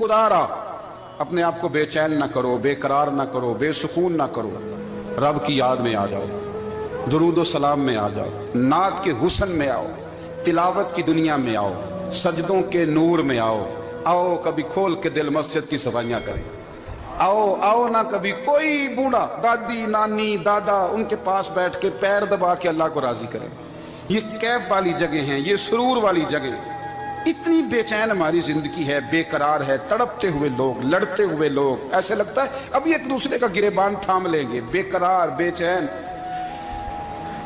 خدا اپنے آپ کو بے چین نہ کرو، بے قرار نہ کرو، بے سکون نہ کرو، رب کی یاد میں آ جاؤ، درود و سلام میں آ جاؤ، نعت کے حسن میں آؤ، تلاوت کی دنیا میں آؤ، سجدوں کے نور میں آؤ، آؤ کبھی کھول کے دل مسجد کی صفائیاں کریں، آؤ نہ کبھی کوئی بوڑھا دادی نانی دادا ان کے پاس بیٹھ کے پیر دبا کے اللہ کو راضی کریں۔ یہ کیف والی جگہ ہیں، یہ سرور والی جگہ۔ اتنی بے چین ہماری زندگی ہے، بے قرار ہے، تڑپتے ہوئے لوگ، لڑتے ہوئے لوگ، ایسے لگتا ہے ابھی ایک دوسرے کا گریبان تھام لیں گے، بے قرار بے چین۔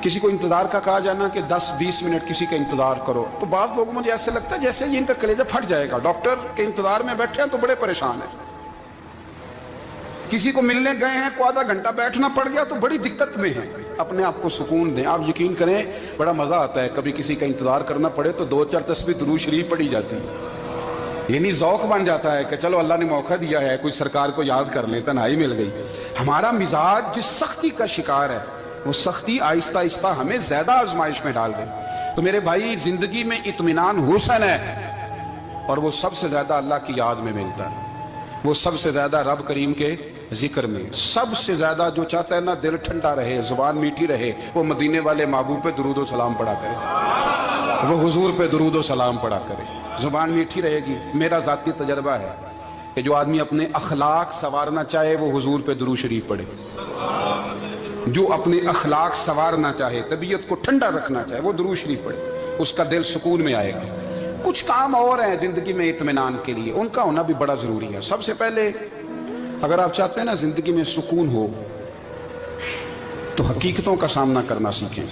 کسی کو انتظار کا کہا جانا کہ 10-20 منٹ کسی کا انتظار کرو، تو بعض لوگوں مجھے ایسے لگتا ہے جیسے ان کا کلیجہ پھٹ جائے گا، ڈاکٹر کے انتظار میں بیٹھے ہیں تو بڑے پریشان ہیں۔ کسی کو ملنے گئے ہیں کو آدھا گھنٹہ بیٹھنا پڑ گیا تو بڑی دقت میں ہیں۔ اپنے آپ کو سکون دیں۔ آپ یقین کریں بڑا مزہ آتا ہے کبھی کسی کا انتظار کرنا پڑے تو 2-4 تسبیح درود شریف پڑھی جاتی ہے، یعنی ذوق بن جاتا ہے کہ چلو اللہ نے موقع دیا ہے، کوئی سرکار کو یاد کر لیں، تنہائی مل گئی۔ ہمارا مزاج جس سختی کا شکار ہے وہ سختی آہستہ آہستہ ہمیں زیادہ آزمائش میں ڈال گئی۔ تو میرے بھائی زندگی میں اطمینان حسن ہے، اور وہ سب سے زیادہ اللہ کی یاد میں ملتا ہے، وہ سب سے زیادہ رب کریم کے ذکر میں۔ سب سے زیادہ جو چاہتا ہے نا دل ٹھنڈا رہے، زبان میٹھی رہے، وہ مدینے والے محبوب پہ درود و سلام پڑھا کرے، وہ حضور پہ درود و سلام پڑھا کرے، زبان میٹھی رہے گی۔ میرا ذاتی تجربہ ہے کہ جو آدمی اپنے اخلاق سنوارنا چاہے وہ حضور پہ درود شریف پڑھے، جو اپنے اخلاق سنوارنا چاہے، طبیعت کو ٹھنڈا رکھنا چاہے، وہ درود شریف پڑھے، اس کا دل سکون میں آئے گا۔ کچھ کام اور ہیں زندگی میں اطمینان کے لیے، ان کا ہونا بھی بڑا ضروری ہے۔ سب سے پہلے اگر آپ چاہتے ہیں نا زندگی میں سکون ہو تو حقیقتوں کا سامنا کرنا سیکھیں۔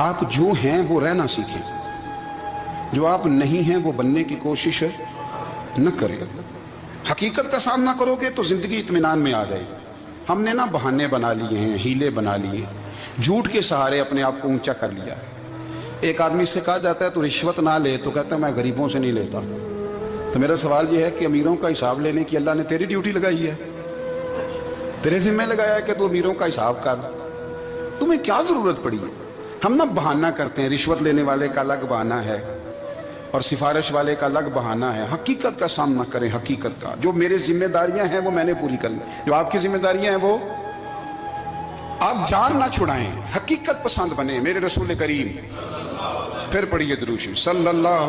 آپ جو ہیں وہ رہنا سیکھیں، جو آپ نہیں ہیں وہ بننے کی کوشش نہ کریں۔ حقیقت کا سامنا کرو گے تو زندگی اطمینان میں آ جائے۔ ہم نے نا بہانے بنا لیے ہیں، ہیلے بنا لیے، جھوٹ کے سہارے اپنے آپ کو اونچا کر لیا۔ ایک آدمی سے کہا جاتا ہے تو رشوت نہ لے، تو کہتا ہے میں غریبوں سے نہیں لیتا۔ تو میرا سوال یہ ہے کہ امیروں کا حساب لینے کی اللہ نے تیری ڈیوٹی لگائی ہے، تیرے ذمہ لگایا ہے کہ تو امیروں کا حساب کر، تمہیں کیا ضرورت پڑی ہے؟ ہم نا بہانہ کرتے ہیں، رشوت لینے والے کا الگ بہانہ ہے اور سفارش والے کا الگ بہانہ ہے۔ حقیقت کا سامنا کریں، حقیقت کا۔ جو میرے ذمہ داریاں ہیں وہ میں نے پوری کرنی، جو آپ کی ذمہ داریاں ہیں وہ آپ جان نہ چھڑائیں، حقیقت پسند بنیں۔ میرے رسول کریم، پھر پڑھیے درود شریف، صلی اللہ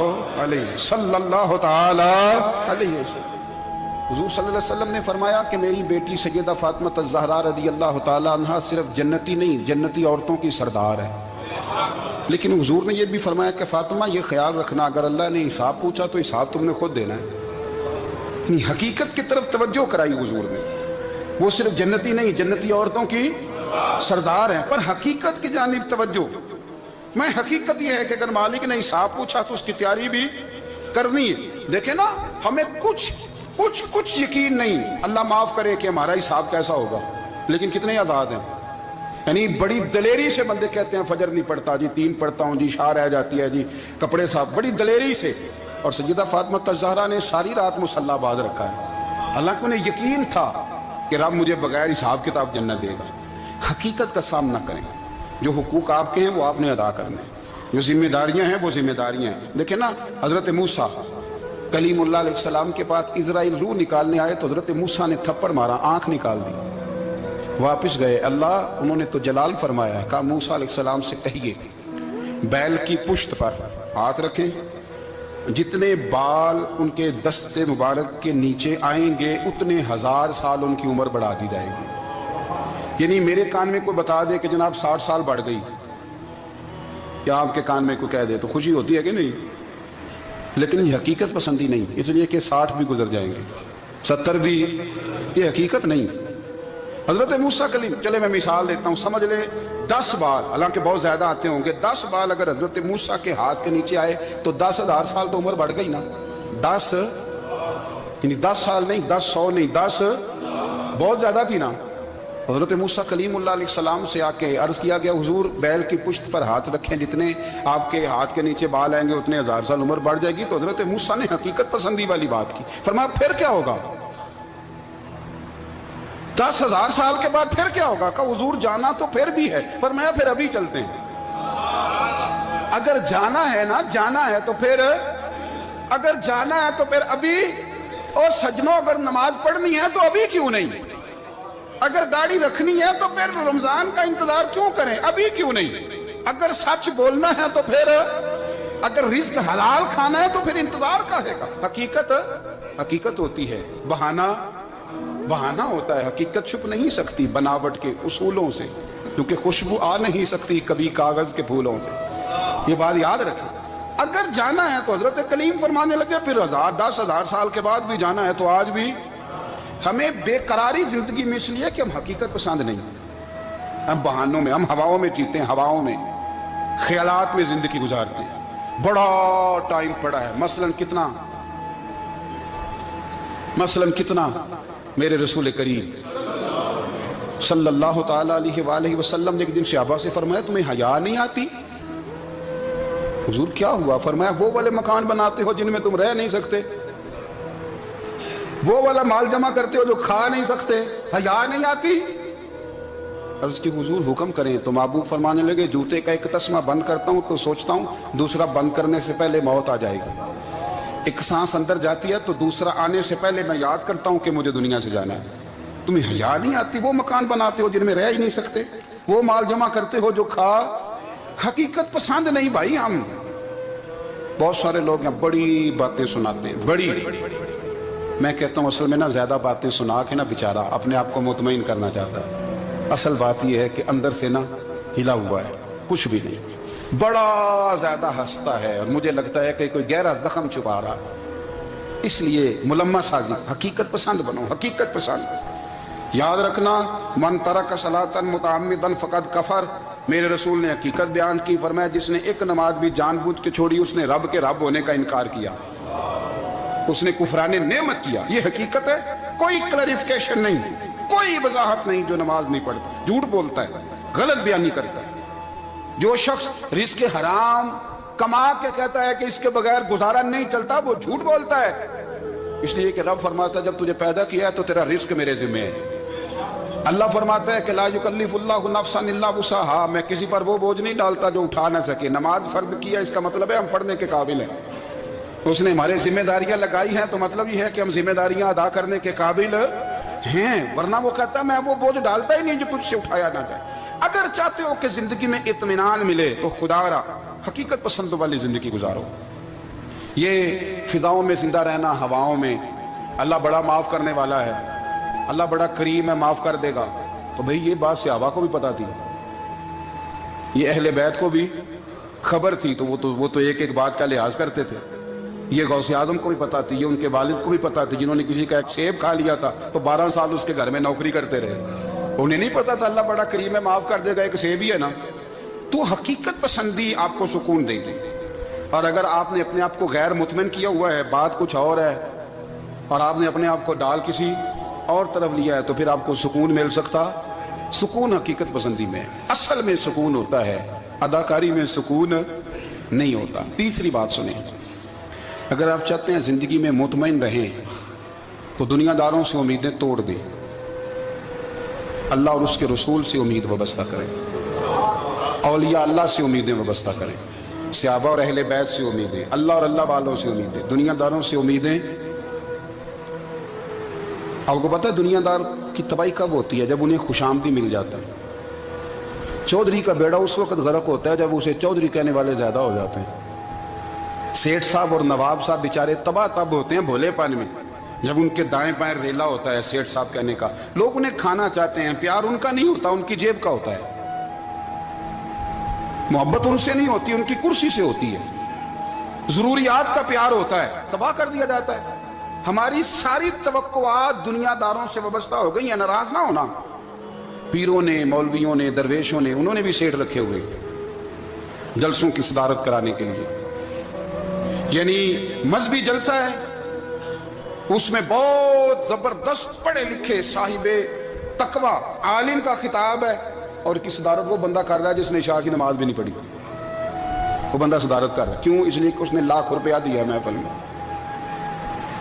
تعالی علیہ وسلم۔ حضور صلی اللہ علیہ وسلم نے فرمایا کہ میری بیٹی سیدہ فاطمہ الزہرا رضی اللہ تعالی عنہا صرف جنتی نہیں، جنتی عورتوں کی سردار ہے۔ لیکن حضور نے یہ بھی فرمایا کہ فاطمہ یہ خیال رکھنا اگر اللہ نے حساب پوچھا تو حساب تم نے خود دینا ہے۔ حقیقت کی طرف توجہ کرائی حضور نے، وہ صرف جنتی نہیں، جنتی عورتوں کی سردار ہیں، پر حقیقت کی جانب توجہ۔ میں حقیقت یہ ہے کہ اگر مالک نے حساب پوچھا تو اس کی تیاری بھی کرنی ہے۔ دیکھیں نا ہمیں کچھ یقین نہیں، اللہ معاف کرے کہ ہمارا حساب کیسا ہوگا، لیکن کتنے آزاد ہیں۔ یعنی بڑی دلیری سے بندے کہتے ہیں فجر نہیں پڑھتا جی، 3 پڑھتا ہوں جی، شاہ رہ جاتی ہے جی، کپڑے صاحب، بڑی دلیری سے۔ اور سیدہ فاطمہ الزہرا نے ساری رات مصلی باز رکھا ہے، حالانکہ انہیں یقین تھا کہ رب مجھے بغیر حساب کتاب جنت دے گا۔ حقیقت کا سامنا کریں، جو حقوق آپ کے ہیں وہ آپ نے ادا کرنے ہیں، جو ذمہ داریاں ہیں وہ ذمہ داریاں ہیں۔ دیکھیں نا حضرت موسیٰ کلیم اللہ علیہ السلام کے پاس اسرائیل روح نکالنے آئے تو حضرت موسیٰ نے تھپڑ مارا، آنکھ نکال دی، واپس گئے۔ اللہ انہوں نے تو جلال فرمایا ہے، کہا موسیٰ علیہ السلام سے کہیے بیل کی پشت پر ہاتھ رکھیں، جتنے بال ان کے دست مبارک کے نیچے آئیں گے اتنے 1000 سال ان کی عمر بڑھا دی جائے گی۔ یعنی میرے کان میں کوئی بتا دے کہ جناب 60 سال بڑھ گئی، یا آپ کے کان میں کوئی کہہ دے تو خوشی ہوتی ہے کہ نہیں؟ لیکن یہ حقیقت پسندی نہیں، اس لیے کہ 60 بھی گزر جائیں گے، 70 بھی، یہ حقیقت نہیں۔ حضرت موسیٰ کلیم، چلے میں مثال دیتا ہوں، سمجھ لیں 10 بال، حالانکہ بہت زیادہ آتے ہوں گے، 10 بال اگر حضرت موسیٰ کے ہاتھ کے نیچے آئے تو 10,000 سال تو عمر بڑھ گئی نا۔ 10 یعنی 10 سال نہیں، 10 100 نہیں، 10 بہت زیادہ تھی نا۔ حضرت موسیٰ کلیم اللہ علیہ السلام سے آ کے عرض کیا گیا حضور بیل کی پشت پر ہاتھ رکھیں، جتنے آپ کے ہاتھ کے نیچے بال آئیں گے اتنے 1000 سال عمر بڑھ جائے گی۔ تو حضرت موسیٰ نے حقیقت پسندی والی بات کی، فرمایا پھر کیا ہوگا؟ 10,000 سال کے بعد پھر کیا ہوگا؟ کہا حضور جانا تو پھر بھی ہے، فرمایا پھر ابھی چلتے ہیں۔ اگر جانا ہے نا، جانا ہے تو پھر اگر جانا ہے تو پھر ابھی، اور سجنوں اگر نماز پڑھنی ہے تو ابھی کیوں نہیں؟ اگر داڑھی رکھنی ہے تو پھر رمضان کا انتظار کیوں کریں؟ ابھی کیوں نہیں؟ اگر سچ بولنا ہے تو پھر، اگر رزق حلال کھانا ہے تو پھر انتظار کاہے کا؟ حقیقت ہوتی ہے، بہانہ ہوتا ہے۔ حقیقت چھپ نہیں سکتی بناوٹ کے اصولوں سے، کیونکہ خوشبو آ نہیں سکتی کبھی کاغذ کے پھولوں سے۔ یہ بات یاد رکھیں۔ اگر جانا ہے تو حضرت کلیم فرمانے لگے پھر 10,000 سال کے بعد بھی جانا ہے تو آج بھی۔ ہمیں بے قراری زندگی میں اس لیے کہ ہم حقیقت پسند نہیں، ہم بہانوں میں، ہم ہواؤں میں جیتے ہیں، ہواؤں میں، خیالات میں زندگی گزارتے ہیں۔ بڑا ٹائم پڑا ہے، مثلاً کتنا میرے رسول کریم صلی اللہ تعالیٰ علیہ وآلہ وسلم نے ایک دن صحابہ سے فرمایا تمہیں حیا نہیں آتی؟ حضور کیا ہوا؟ فرمایا وہ والے مکان بناتے ہو جن میں تم رہ نہیں سکتے، وہ والا مال جمع کرتے ہو جو کھا نہیں سکتے، حیا نہیں آتی؟ عرض کی حضور حکم کریں تو محبوب فرمانے لگے جوتے کا ایک تسمہ بند کرتا ہوں تو سوچتا ہوں دوسرا بند کرنے سے پہلے موت آ جائے گی، ایک سانس اندر جاتی ہے تو دوسرا آنے سے پہلے میں یاد کرتا ہوں کہ مجھے دنیا سے جانا ہے۔ تمہیں حیا نہیں آتی؟ وہ مکان بناتے ہو جن میں رہ ہی نہیں سکتے، وہ مال جمع کرتے ہو جو کھا۔ حقیقت پسند نہیں بھائی ہم۔ بہت سارے لوگ ہیں بڑی باتیں سناتے ہیں، بڑی، میں کہتا ہوں اصل میں نا زیادہ باتیں سنا کے نا بیچارہ اپنے آپ کو مطمئن کرنا چاہتا ہے، اصل بات یہ ہے کہ اندر سے نا ہلا ہوا ہے، کچھ بھی نہیں، بڑا زیادہ ہنستا ہے اور مجھے لگتا ہے کہ کوئی گہرا زخم چھپا رہا ہے۔ اس لیے ملمس سازی، حقیقت پسند بنو، حقیقت پسند۔ یاد رکھنا من ترک صلاۃ متعمدا فقد کفر، میرے رسول نے حقیقت بیان کی، فرمایا جس نے ایک نماز بھی جان بوجھ کے چھوڑی اس نے رب کے رب ہونے کا انکار کیا، اس نے کفران نعمت کیا۔ یہ حقیقت ہے، کوئی کلیریفیکیشن نہیں، کوئی وضاحت نہیں۔ جو نماز نہیں پڑھتا جھوٹ بولتا ہے، غلط بیانی کرتا ہے۔ جو شخص رزق حرام کما کے کہتا ہے کہ اس کے بغیر گزارا نہیں چلتا، وہ جھوٹ بولتا ہے۔ اس لیے کہ رب فرماتا ہے جب تجھے پیدا کیا ہے تو تیرا رزق میرے ذمہ ہے۔ اللہ فرماتا ہے کہ لا یکلف اللہ نفسا الا وسعها، میں کسی پر وہ بوجھ نہیں ڈالتا جو اٹھا نہ سکے۔ نماز فرض کیا اس کا مطلب ہے ہم پڑھنے کے قابل ہیں، اس نے ہمارے ذمہ داریاں لگائی ہیں تو مطلب یہ ہے کہ ہم ذمہ داریاں ادا کرنے کے قابل ہیں، ورنہ وہ کہتا ہے میں وہ بوجھ ڈالتا ہی نہیں جو تجھ سے اٹھایا نہ جائے۔ اگر چاہتے ہو کہ زندگی میں اطمینان ملے تو خدا را حقیقت پسند والی زندگی گزارو۔ یہ فضاؤں میں زندہ رہنا، ہواؤں میں، اللہ بڑا معاف کرنے والا ہے، اللہ بڑا کریم ہے، معاف کر دے گا، تو بھئی یہ بات صحابہ کو بھی پتا تھی، یہ اہل بیت کو بھی خبر تھی، تو وہ تو ایک ایک بات کا لحاظ کرتے تھے۔ یہ غوث اعظم کو بھی پتا تھی، یہ ان کے والد کو بھی پتا تھی، جنہوں نے کسی کا ایک سیب کھا لیا تھا تو 12 سال اس کے گھر میں نوکری کرتے رہے، انہیں نہیں پتا تھا اللہ بڑا کریم ہے، معاف کر دے گا، ایک سیب ہی ہے نا۔ تو حقیقت پسندی آپ کو سکون دے گی، اور اگر آپ نے اپنے آپ کو غیر مطمئن کیا ہوا ہے، بات کچھ اور ہے، اور آپ نے اپنے آپ کو ڈال کسی اور طرف لیا ہے، تو پھر آپ کو سکون مل سکتا؟ سکون حقیقت پسندی میں، اصل میں سکون ہوتا ہے، اداکاری میں سکون نہیں ہوتا۔ تیسری بات سنیں، اگر آپ چاہتے ہیں زندگی میں مطمئن رہیں تو دنیا داروں سے امیدیں توڑ دیں، اللہ اور اس کے رسول سے امید وابستہ کریں، اولیاء اللہ سے امیدیں وابستہ کریں، صحابہ اور اہل بیت سے امیدیں، اللہ اور اللہ والوں سے امیدیں، دنیا داروں سے امیدیں۔ آپ کو پتہ ہے دنیا دار کی تباہی کب ہوتی ہے؟ جب انہیں خوشامدی مل جاتا ہے۔ چودھری کا بیڑا اس وقت غرق ہوتا ہے جب اسے چودھری کہنے والے زیادہ ہو جاتے ہیں۔ سیٹھ صاحب اور نواب صاحب بیچارے تباہ تب ہوتے ہیں بھولے پن میں، جب ان کے دائیں بائیں ریلا ہوتا ہے سیٹھ صاحب کہنے کا، لوگ انہیں کھانا چاہتے ہیں، پیار ان کا نہیں ہوتا، ان کی جیب کا ہوتا ہے، محبت ان سے نہیں ہوتی، ان کی کرسی سے ہوتی ہے، ضروریات کا پیار ہوتا ہے، تباہ کر دیا جاتا ہے۔ ہماری ساری توقعات دنیا داروں سے وابستہ ہو گئی ہیں، ناراض نہ ہونا۔ پیروں نے، مولویوں نے، درویشوں نے، انہوں نے بھی سیٹ رکھے ہوئے جلسوں کی صدارت کرانے کے لیے، یعنی مذہبی جلسہ ہے، اس میں بہت زبردست پڑھے لکھے صاحب تقوی عالم کا خطاب ہے، اور کی صدارت وہ بندہ کر رہا ہے جس نے عشاء کی نماز بھی نہیں پڑھی، وہ بندہ صدارت کر رہا ہے، کیوں؟ اس لیے کہ اس نے ₹1,00,000 دیا محفل میں۔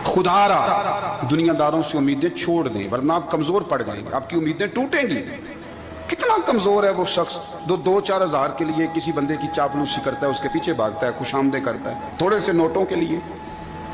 خدا را دنیا داروں سے امیدیں چھوڑ دیں، ورنہ آپ کمزور پڑ جائیں گے، آپ کی امیدیں ٹوٹیں گی۔ کتنا کمزور ہے وہ شخص جو 2-4 ہزار کے لیے کسی بندے کی چاپلوسی کرتا ہے، اس کے پیچھے بھاگتا ہے، خوش آمدیں کرتا ہے، تھوڑے سے نوٹوں کے لیے۔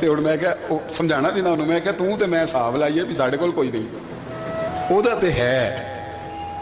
ਤੇ ਹੁਣ ਮੈਂ ਕਿਹਾ ਉਹ ਸਮਝਾਣਾ ਸੀ ਨਾ ਉਹਨੂੰ, ਮੈਂ ਕਿਹਾ ਤੂੰ ਤੇ ਮੈਂ ਹਿਸਾਬ ਲਾਈਏ ਵੀ ਸਾਡੇ ਕੋਲ ਕੋਈ ਨਹੀਂ, ਉਹਦਾ ਤੇ ਹੈ,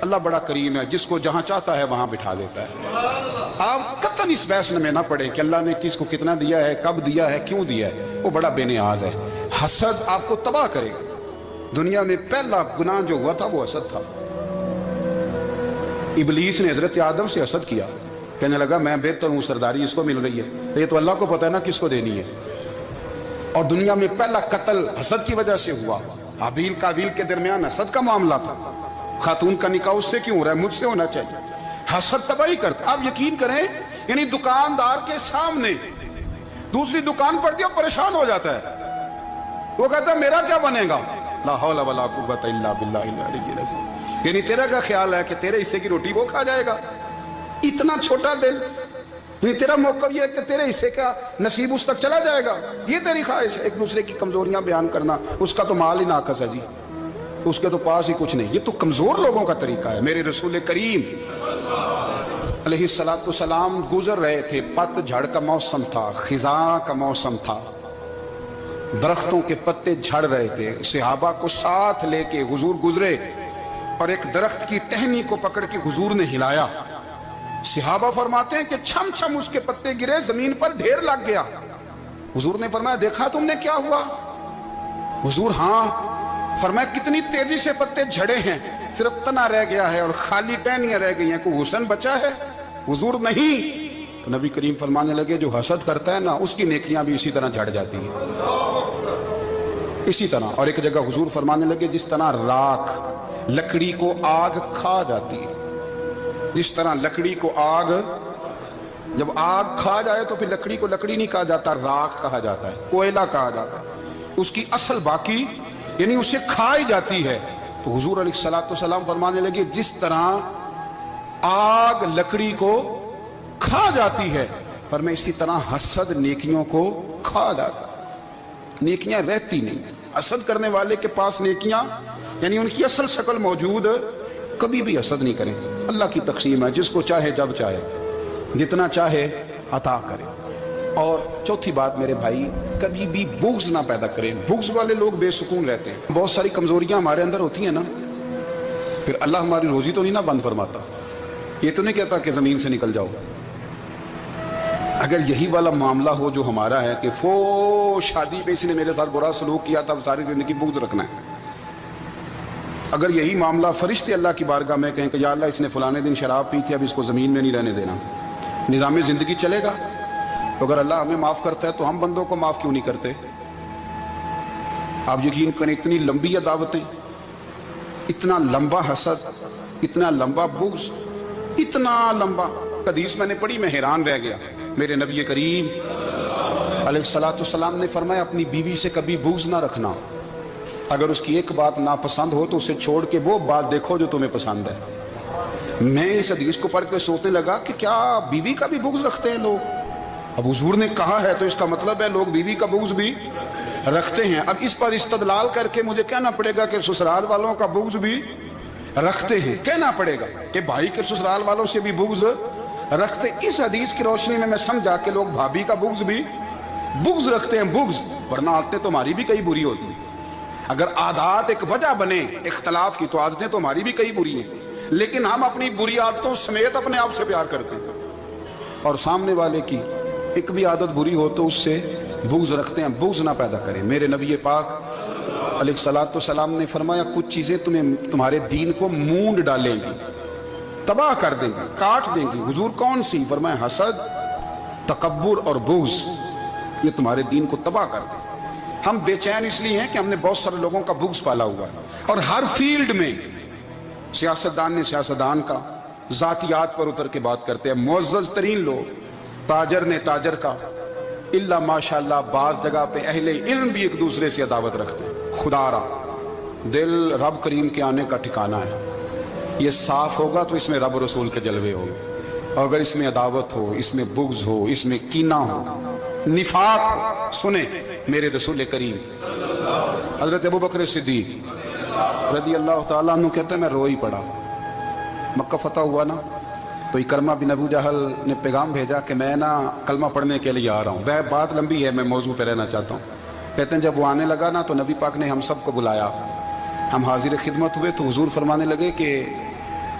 اللہ بڑا کریم ہے، جس کو جہاں چاہتا ہے وہاں بٹھا دیتا ہے۔ آپ قطعاً اس بحث میں نہ پڑیں کہ اللہ نے کس کو کتنا دیا ہے، کب دیا ہے، کیوں دیا ہے، وہ بڑا بے نیاز ہے۔ حسد آپ کو تباہ کرے گا۔ دنیا میں پہلا گناہ جو ہوا تھا وہ حسد تھا۔ ابلیس نے حضرت آدم سے حسد کیا، کہنے لگا میں بہتر ہوں، سرداری اس کو مل رہی ہے، یہ تو اللہ کو پتہ ہے نا کس کو دینی ہے۔ اور دنیا میں پہلا قتل حسد کی وجہ سے ہوا۔ حابیل قابیل کے درمیان حسد کا معاملہ تھا، خاتون کا نکاح اس سے کیوں ہو رہا ہے، مجھ سے ہونا چاہیے۔ حسد تباہی کرتا۔ آپ یقین کریں، یعنی دکاندار کے سامنے دوسری دکان پڑتی ہے اور پریشان ہو جاتا ہے، وہ کہتا ہے میرا کیا بنے گا، لا حول ولا قوت الا باللہ العلی العظیم، یعنی تیرا کیا خیال ہے کہ تیرے حصے کی روٹی وہ کھا جائے گا، اتنا چھوٹا دل، یعنی تیرا موقع یہ ہے کہ تیرے حصے کا نصیب اس تک چلا جائے گا، یہ تیری خواہش ہے۔ ایک دوسرے کی کمزوریاں بیان کرنا، اس کا تو مال ہی ناقص ہے جی، اس کے تو پاس ہی کچھ نہیں، یہ تو کمزور لوگوں کا طریقہ ہے۔ میرے رسول کریم علیہ السلام گزر رہے تھے، پت جھڑ کا موسم تھا، خزاں کا موسم تھا، درختوں کے پتے جھڑ رہے تھے، صحابہ کو ساتھ لے کے حضور گزرے اور ایک درخت کی ٹہنی کو پکڑ کے حضور نے ہلایا۔ صحابہ فرماتے ہیں کہ چھم چھم اس کے پتے گرے، زمین پر ڈھیر لگ گیا۔ حضور نے فرمایا دیکھا تم نے کیا ہوا؟ حضور ہاں۔ فرمایا کتنی تیزی سے پتے جھڑے ہیں، صرف تنا رہ گیا ہے اور خالی ٹہنیاں رہ گئی ہیں، کوئی حسن بچا ہے؟ حضور نہیں۔ تو نبی کریم فرمانے لگے جو حسد کرتا ہے نا، اس کی نیکیاں بھی اسی طرح جھڑ جاتی ہیں، اسی طرح۔ اور ایک جگہ حضور فرمانے لگے جس طرح راکھ لکڑی کو آگ کھا جاتی ہے، جس طرح لکڑی کو آگ، جب آگ کھا جائے تو پھر لکڑی کو لکڑی نہیں کہا جاتا، راکھ کہا جاتا ہے، کوئلہ کہا جاتا ہے، اس کی اصل باقی یعنی اسے کھائی جاتی ہے۔ تو حضور علیہ السلام فرمانے لگے جس طرح آگ لکڑی کو کھا جاتی ہے، فرمایا اسی طرح حسد نیکیوں کو کھا جاتا ہے، نیکیاں رہتی نہیں۔ حسد کرنے والے کے پاس نیکیاں یعنی ان کی اصل شکل موجود، کبھی بھی حسد نہیں کریں۔ اللہ کی تقسیم ہے، جس کو چاہے جب چاہے جتنا چاہے عطا کرے۔ اور چوتھی بات میرے بھائی، کبھی بھی بغض نہ پیدا کریں۔ بغض والے لوگ بے سکون رہتے ہیں۔ بہت ساری کمزوریاں ہمارے اندر ہوتی ہیں نا، پھر اللہ ہماری روزی تو نہیں نہ بند فرماتا، یہ تو نہیں کہتا کہ زمین سے نکل جاؤ۔ اگر یہی والا معاملہ ہو جو ہمارا ہے کہ شادی پہ اس نے میرے ساتھ برا سلوک کیا تھا، ساری زندگی بغض رکھنا ہے۔ اگر یہی معاملہ فرشتے اللہ کی بارگاہ میں کہیں کہ یا اللہ اس نے فلانے دن شراب پی تھی، اب اس کو زمین میں نہیں رہنے دینا، نظام زندگی چلے گا؟ تو اگر اللہ ہمیں معاف کرتا ہے تو ہم بندوں کو معاف کیوں نہیں کرتے؟ آپ یقین کریں، اتنی لمبی عداوتیں، اتنا لمبا حسد، اتنا لمبا بغض، اتنا لمبا۔ حدیث میں نے پڑھی، میں حیران رہ گیا۔ میرے نبی کریم علیہ السلام نے فرمایا اپنی بیوی سے کبھی بغض نہ رکھنا، اگر اس کی ایک بات ناپسند ہو تو اسے چھوڑ کے وہ بات دیکھو جو تمہیں پسند ہے۔ میں اس حدیث کو پڑھ کے سوچنے لگا کہ کیا بیوی کا بھی بغض رکھتے ہیں لوگ؟ اب حضور نے کہا ہے تو اس کا مطلب ہے لوگ بیوی کا بغض بھی رکھتے ہیں۔ اب اس پر استدلال کر کے مجھے کہنا پڑے گا کہ سسرال والوں کا بغض بھی رکھتے ہیں، کہنا پڑے گا کہ بھائی کے سسرال والوں سے بھی بغض رکھتے۔ اس حدیث کی روشنی میں سمجھا کہ لوگ بھابھی کا بغض رکھتے ہیں، بغض، ورنہ عادتیں تو ہماری بھی کئی بری ہوتی ہیں۔ اگر عادات ایک وجہ بنے اختلاف کی تو عادتیں تو ہماری بھی کئی بری ہیں، لیکن ہم اپنی بری عادتوں سمیت اپنے آپ سے پیار کرتے ہیں، اور سامنے والے کی ایک بھی عادت بری ہو تو اس سے بغض رکھتے ہیں۔ بغض نہ پیدا کریں۔ میرے نبی پاک علیہ السلام نے فرمایا کچھ چیزیں تمہارے دین کو مونڈ ڈالیں گی، تباہ کر دیں گی، کاٹ دیں گی۔ حضور کون سی؟ فرمایا حسد، تکبر اور بغض، یہ تمہارے دین کو تباہ کر دیں۔ ہم بے چین اس لیے ہیں کہ ہم نے بہت سارے لوگوں کا بغض پالا ہوا ہے، اور ہر فیلڈ میں سیاستدان نے سیاستدان کا، ذاتیات پر اتر کے بات کرتے ہیں، معزز ترین لوگ، تاجر نے تاجر کا، الا ماشاءاللہ بعض جگہ پہ اہل علم بھی ایک دوسرے سے عداوت رکھتے ہیں۔ خدا را دل رب کریم کے آنے کا ٹھکانہ ہے، یہ صاف ہوگا تو اس میں رب رسول کے جلوے ہوں گے، اور اگر اس میں عداوت ہو، اس میں بغض ہو، اس میں کینہ ہو، نفاق ہو، سنیں میرے رسول کریم حضرت ابو بکر صدیق رضی اللہ تعالیٰ عنہ کہتے ہیں میں رو ہی پڑا۔ مکہ فتح ہوا نا تو اکرمہ بن ابو جہل نے پیغام بھیجا کہ میں نا کلمہ پڑھنے کے لیے آ رہا ہوں۔ بات لمبی ہے، میں موضوع پہ رہنا چاہتا ہوں۔ کہتے ہیں جب وہ آنے لگا نا تو نبی پاک نے ہم سب کو بلایا، ہم حاضر خدمت ہوئے تو حضور فرمانے لگے کہ